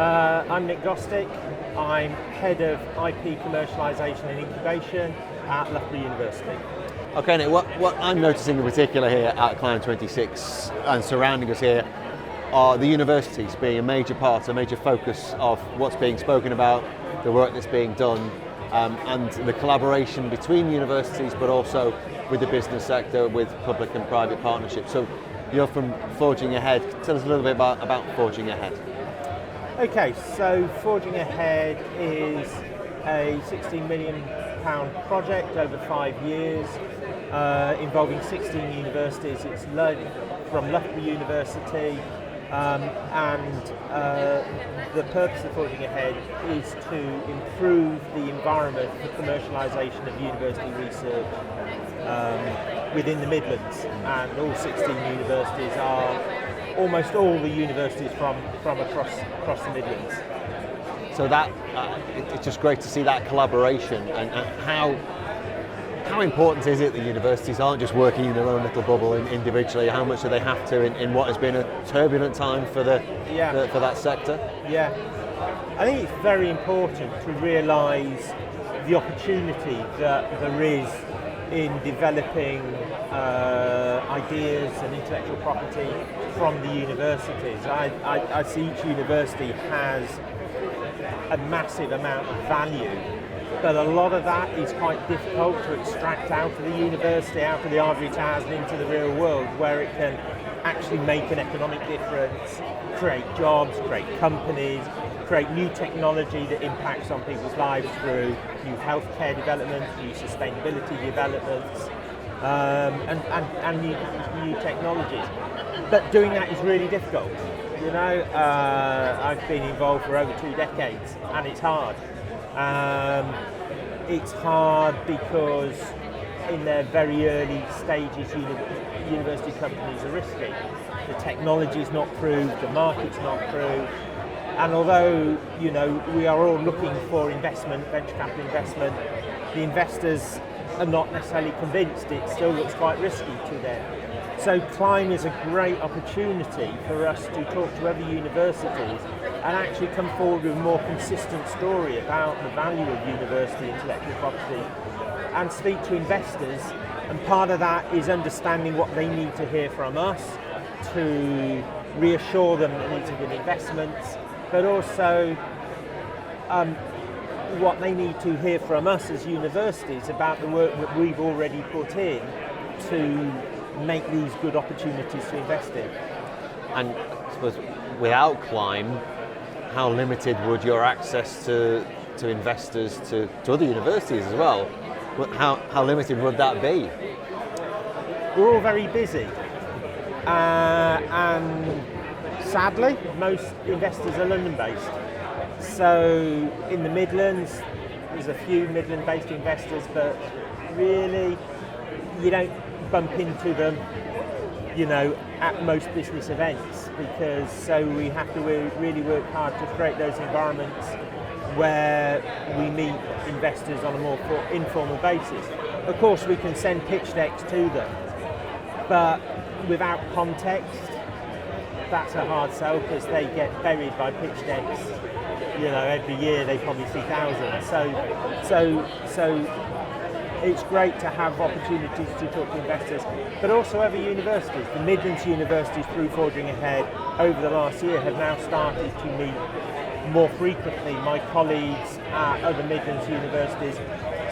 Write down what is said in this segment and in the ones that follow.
I'm Nick Gostick. I'm Head of IP Commercialisation and Incubation at Loughborough University. Okay, Nick, what I'm noticing in particular here at Climb26 and surrounding us here are the universities being a major part, a major focus of what's being spoken about, the work that's being done, and the collaboration between universities, but also with the business sector, with public and private partnerships. So you're from Forging Ahead. Tell us a little bit about Forging Ahead. Okay, so Forging Ahead is a £16 million project over 5 years, involving 16 universities. It's led from Loughborough University, and the purpose of Forging Ahead is to improve the environment for commercialisation of university research within the Midlands, and all 16 universities are almost all the universities from across the Midlands. So that it's just great to see that collaboration, and how important is it that universities aren't just working in their own little bubble individually? How much do they have to in what has been a turbulent time for for that sector? Yeah, I think it's very important to realise the opportunity that there is in developing ideas and intellectual property from the universities. I see each university has a massive amount of value, but a lot of that is quite difficult to extract out of the university, out of the ivory towers and into the real world, where it can actually make an economic difference, create jobs, create companies, create new technology that impacts on people's lives through new healthcare developments, new sustainability developments, and new technologies. But doing that is really difficult. You know, I've been involved for over 2 decades, and it's hard. It's hard because in their very early stages, university companies are risky. The technology is not proved, the market's not proved, and although we are all looking for investment, venture capital investment, the investors are not necessarily convinced. It still looks quite risky to them. So Climb is a great opportunity for us to talk to other universities and actually come forward with a more consistent story about the value of university intellectual property and speak to investors. And part of that is understanding what they need to hear from us to reassure them that it's a good investment, but also what they need to hear from us as universities about the work that we've already put in to make these good opportunities to invest in. And I suppose without Climb, how limited would your access to investors, to other universities as well, how limited would that be? We're all very busy, and sadly most investors are London-based. So in the Midlands, there's a few Midland-based investors, but really you don't bump into them, at most business events, because we have to really work hard to create those environments where we meet investors on a more informal basis. Of course, we can send pitch decks to them, but without context, that's a hard sell because they get buried by pitch decks. Every year they probably see thousands. So it's great to have opportunities to talk to investors, but also other universities. The Midlands universities through Forging Ahead over the last year have now started to meet more frequently. My colleagues at other Midlands universities,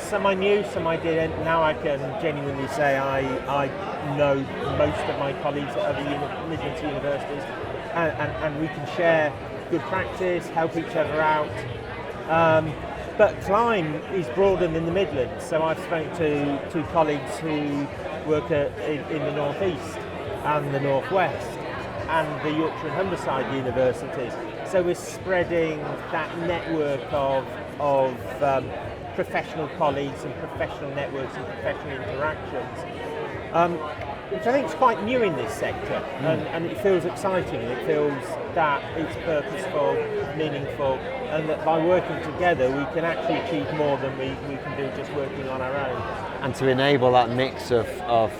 some I knew, some I didn't. Now I can genuinely say I know most of my colleagues at other Midlands universities, and we can share good practice, help each other out. But Climb is broader than the Midlands, so I've spoken to colleagues who work in the North East and the North West and the Yorkshire and Humberside universities. So we're spreading that network of professional colleagues and professional networks and professional interactions, which I think is quite new in this sector, and it feels exciting. It feels that it's purposeful, meaningful, and that by working together we can actually achieve more than we can do just working on our own. And to enable that mix of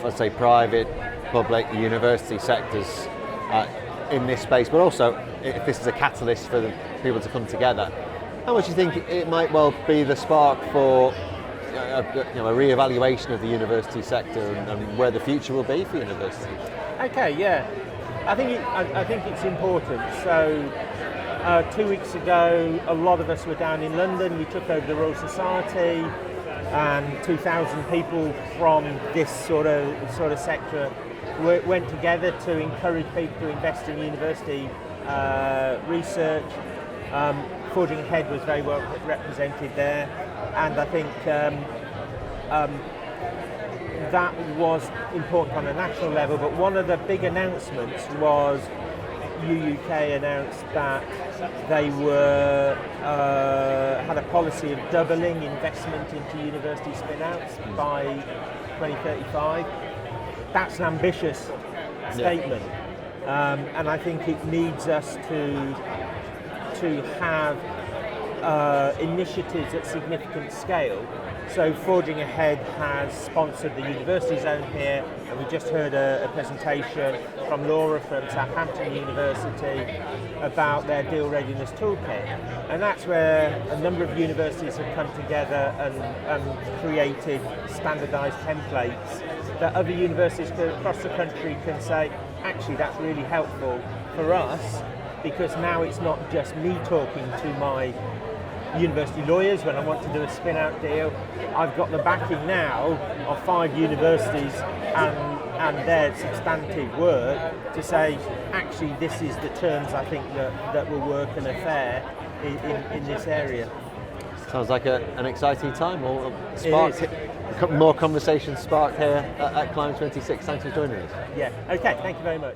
let's say, private, public, university sectors in this space, but also if this is a catalyst for the people to come together. How much do you think it might well be the spark for a re-evaluation of the university sector and where the future will be for universities? Okay, yeah. I think it's important. So 2 weeks ago, a lot of us were down in London. We took over the Royal Society, and 2,000 people from this sort of sector went together to encourage people to invest in university research. Forging Ahead was very well represented there, and I think that was important on a national level. But one of the big announcements was UUK announced that they had a policy of doubling investment into university spin-outs by 2035. That's an ambitious statement, and I think it needs us to have initiatives at significant scale. So Forging Ahead has sponsored the University Zone here, and we just heard a presentation from Laura from Southampton University about their deal readiness toolkit. And that's where a number of universities have come together and created standardised templates that other universities across the country can say, actually that's really helpful for us, because now it's not just me talking to my university lawyers when I want to do a spin-out deal. I've got the backing now of 5 universities and their substantive work to say, actually this is the terms I think that will work and are fair in this area. Sounds like an exciting time. More conversations sparked here at Climb26. Thanks for joining us. Yeah, okay, thank you very much.